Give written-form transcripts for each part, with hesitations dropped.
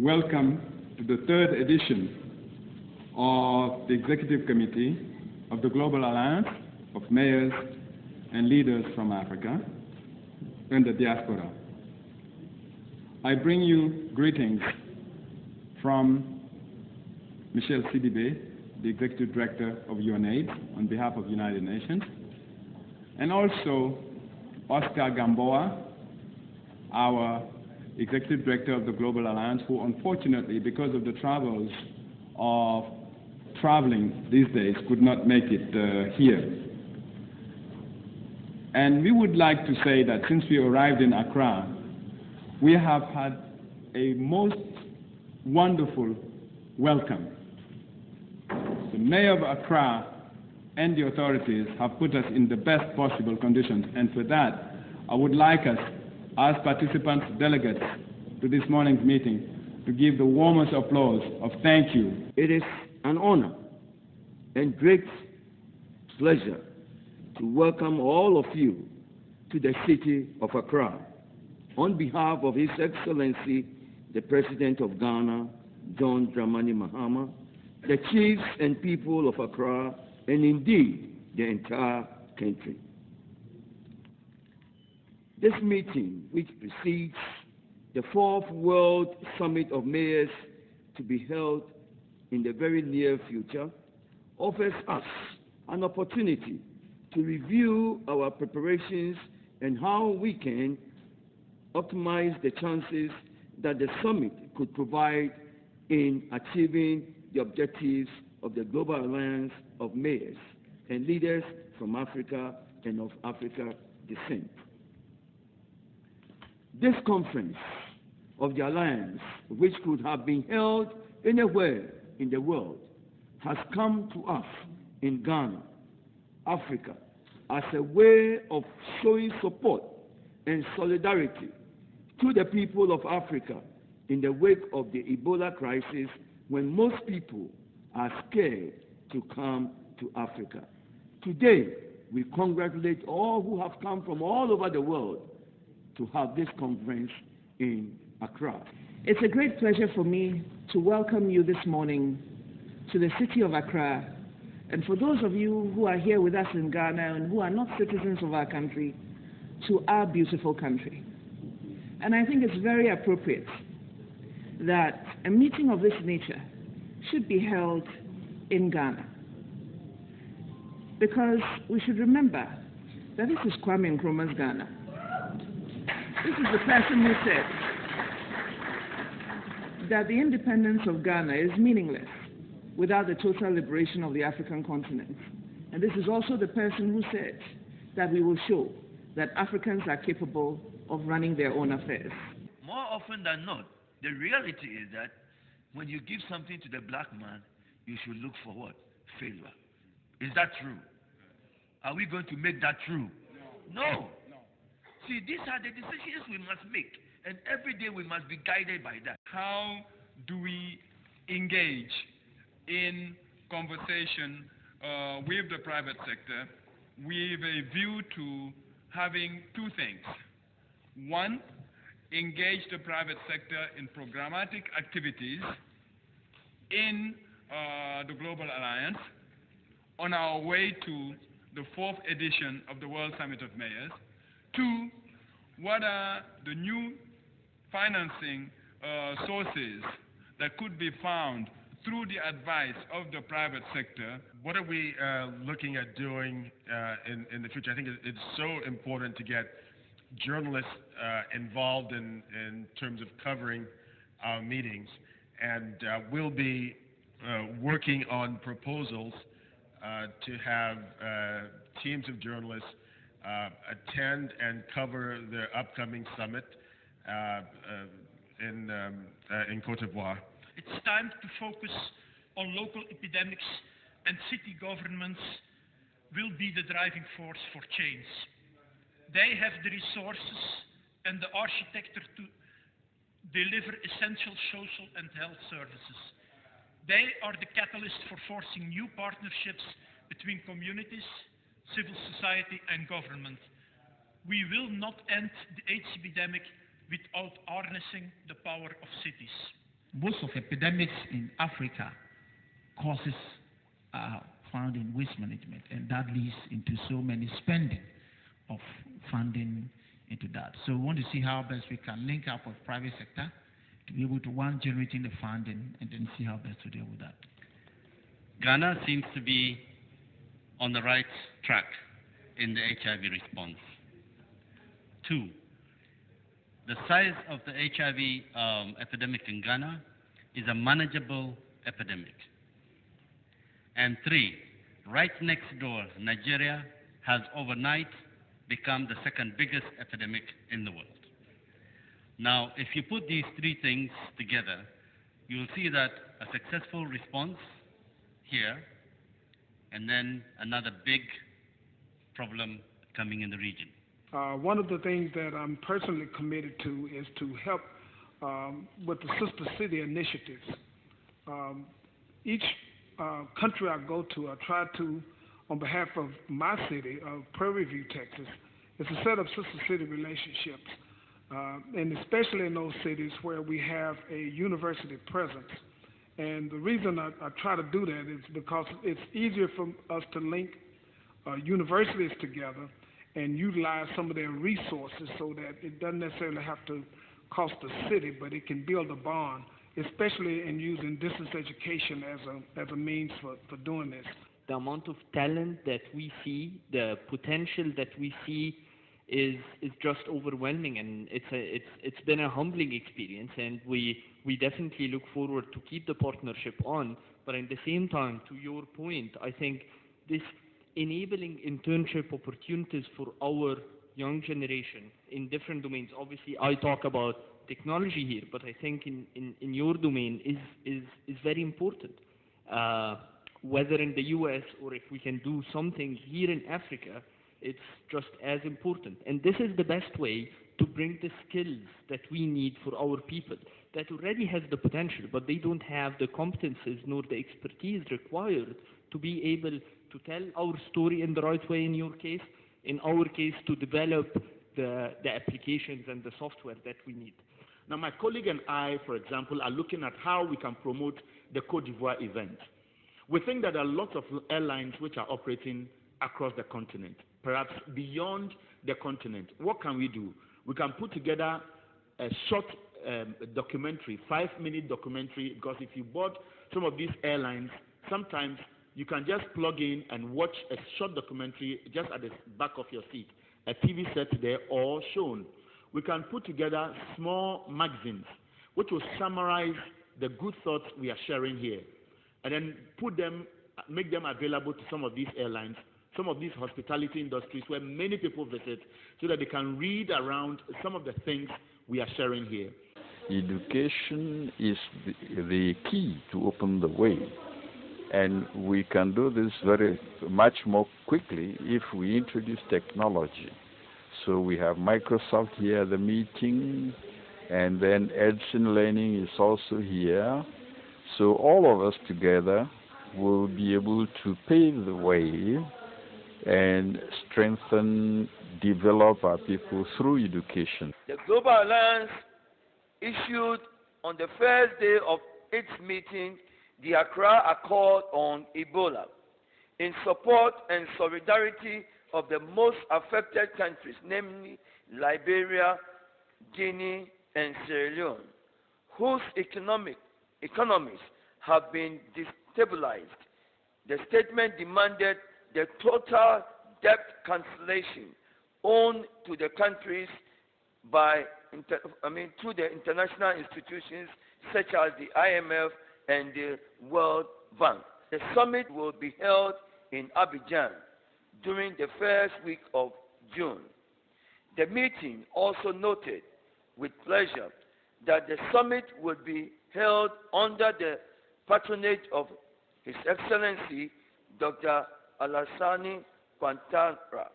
welcome to the third edition of the Executive Committee of the Global Alliance of Mayors and Leaders from Africa and the Diaspora. I bring you greetings from Michel Sidibe, the Executive Director of UNAIDS on behalf of the United Nations, and also Oscar Gamboa, our Executive Director of the Global Alliance, who unfortunately, because of the travels of traveling these days, could not make it here. And we would like to say that since we arrived in Accra, we have had a most wonderful welcome. The Mayor of Accra and the authorities have put us in the best possible conditions, and for that, I would like us, as participants, delegates to this morning's meeting, to give the warmest applause of thank you. It is an honor and great pleasure to welcome all of you to the city of Accra on behalf of His Excellency, the President of Ghana, John Dramani Mahama, the chiefs and people of Accra, and indeed the entire country. This meeting, which precedes the 4th World Summit of Mayors to be held in the very near future, offers us an opportunity to review our preparations and how we can optimize the chances that the summit could provide in achieving the objectives of the Global Alliance of Mayors and Leaders from Africa and of African descent. This conference of the Alliance, which could have been held anywhere in the world, has come to us in Ghana, Africa, as a way of showing support and solidarity to the people of Africa in the wake of the Ebola crisis, when most people are scared to come to Africa. Today, we congratulate all who have come from all over the world to have this conference in Accra. It's a great pleasure for me to welcome you this morning to the city of Accra, and for those of you who are here with us in Ghana and who are not citizens of our country, to our beautiful country. And I think it's very appropriate that a meeting of this nature should be held in Ghana, because we should remember that this is Kwame Nkrumah's Ghana. This is the person who said that the independence of Ghana is meaningless without the total liberation of the African continent. And this is also the person who said that we will show that Africans are capable of running their own affairs. More often than not, the reality is that when you give something to the black man, you should look for what? Failure. Is that true? Are we going to make that true? No. See, these are the decisions we must make, and every day we must be guided by that. How do we engage in conversation with the private sector with a view to having two things? One, engage the private sector in programmatic activities in the Global Alliance on our way to the 4th edition of the World Summit of Mayors. Two, what are the new financing sources that could be found through the advice of the private sector? What are we looking at doing in the future? I think it's so important to get journalists involved in terms of covering our meetings, and we'll be working on proposals to have teams of journalists attend and cover the upcoming summit in Côte d'Ivoire. It's time to focus on local epidemics, and city governments will be the driving force for change. They have the resources and the architecture to deliver essential social and health services. They are the catalyst for forcing new partnerships between communities, civil society and government. We will not end the AIDS epidemic without harnessing the power of cities. most of epidemics in Africa causes are found in waste management, and that leads into so many spending of funding into that. So we want to see how best we can link up with private sector to be able to, one, generating the funding, and then see how best to deal with that. Ghana seems to be on the right track in the HIV response. 2, the size of the HIV epidemic in Ghana is a manageable epidemic. And 3, right next door, Nigeria has overnight become the second biggest epidemic in the world. Now, if you put these 3 things together, you'll see that a successful response here, and then another big problem coming in the region. One of the things that I'm personally committed to is to help with the Sister City initiatives. Each country I go to, I try to, on behalf of my city, of Prairie View, Texas, is to set up Sister City relationships, and especially in those cities where we have a university presence. And the reason I try to do that is because it's easier for us to link universities together and utilize some of their resources so that it doesn't necessarily have to cost the city, but it can build a bond, especially in using distance education as a means for doing this. The amount of talent that we see, the potential that we see is just overwhelming, and it's been a humbling experience, and we definitely look forward to keep the partnership on. But at the same time, to your point, I think this enabling internship opportunities for our young generation in different domains. Obviously, I talk about technology here, but I think in your domain is very important. Whether in the US or if we can do something here in Africa, it's just as important. And this is the best way to bring the skills that we need for our people that already has the potential, but they don't have the competences nor the expertise required to be able to tell our story in the right way in your case, in our case to develop the applications and the software that we need. Now my colleague and I, for example, are looking at how we can promote the Côte d'Ivoire event. We think that there are lots of airlines which are operating across the continent, perhaps beyond the continent. What can we do? We can put together a short documentary, 5-minute documentary, because if you board some of these airlines, sometimes you can just plug in and watch a short documentary just at the back of your seat, a TV set there or shown. We can put together small magazines which will summarize the good thoughts we are sharing here, and then make them available to some of these airlines, some of these hospitality industries where many people visit, so that they can read around some of the things we are sharing here. Education is the key to open the way, and we can do this very much more quickly if we introduce technology. So we have Microsoft here at the meeting, and then Edson Learning is also here. So all of us together will be able to pave the way and strengthen, develop our people through education. The Global Alliance issued on the first day of its meeting the Accra Accord on Ebola in support and solidarity of the most affected countries, namely Liberia, Guinea, and Sierra Leone, whose economies have been destabilized. The statement demanded the total debt cancellation owed to the countries through the international institutions such as the IMF and the World Bank. The summit will be held in Abidjan during the first week of June. The meeting also noted with pleasure that the summit would be held under the patronage of His Excellency Dr. Alassane Ouattara,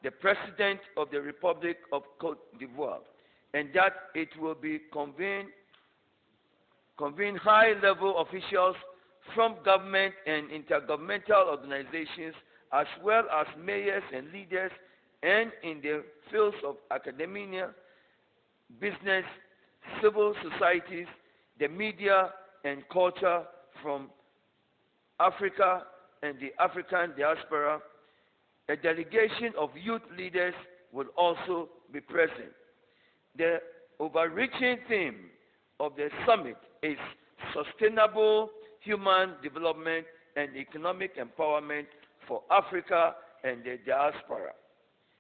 the President of the Republic of Côte d'Ivoire, and that it will be convene high-level officials from government and intergovernmental organizations, as well as mayors and leaders, and in the fields of academia, business, civil societies, the media and culture from Africa and the African diaspora. A delegation of youth leaders will also be present. The overreaching theme of the summit is sustainable human development and economic empowerment for Africa and the diaspora.